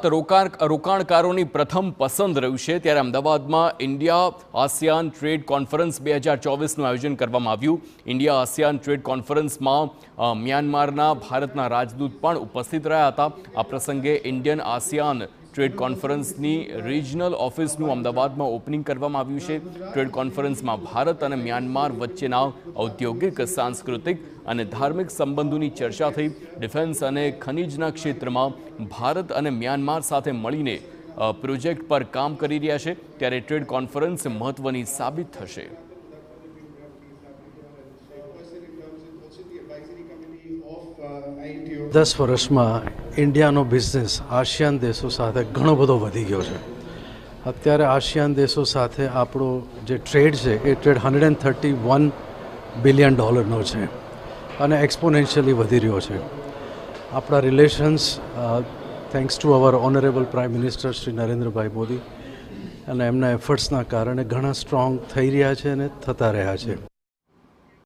રોકાણકારોની પ્રથમ પસંદ રહ્યું છે ત્યારે અમદાવાદમાં ઇન્ડિયા આસિયાન ટ્રેડ કોન્ફરન્સ 2024નું આયોજન કરવામાં આવ્યું। ઇન્ડિયા આસિયાન ટ્રેડ કોન્ફરન્સમાં મ્યાનમારના ભારતના રાજદૂત પણ ઉપસ્થિત રહ્યા હતા। આ પ્રસંગે ઇન્ડિયન આસિયાન ટ્રેડ કોન્ફરન્સની રિજનલ ઓફિસનું અમદાવાદમાં ઓપનિંગ કરવામાં આવ્યું છે। ટ્રેડ કોન્ફરન્સમાં ભારત અને મ્યાનમાર વચ્ચેના ઔદ્યોગિક, સાંસ્કૃતિક અને ધાર્મિક સંબંધોની ચર્ચા થઈ। ડિફેન્સ અને ખનીજના ક્ષેત્રમાં ભારત અને મ્યાનમાર સાથે મળીને પ્રોજેક્ટ પર કામ કરી રહ્યા છે ત્યારે ટ્રેડ કોન્ફરન્સ મહત્વની સાબિત થશે। દસ વર્ષમાં ઇન્ડિયાનો બિઝનેસ આસિયાન દેશો સાથે ઘણો બધો વધી ગયો છે। અત્યારે આસિયાન દેશો સાથે આપણો જે ટ્રેડ છે એ ટ્રેડ $131 બિલિયન છે અને એક્સપોનેન્શિયલી વધી રહ્યો છે। આપણા relations thanks to our honourable prime minister Shri Narendrabhai Modi અને એમના એફર્ટ્સના કારણે ઘણા સ્ટ્રોંગ થઈ રહ્યા છે અને થતા રહ્યા છે।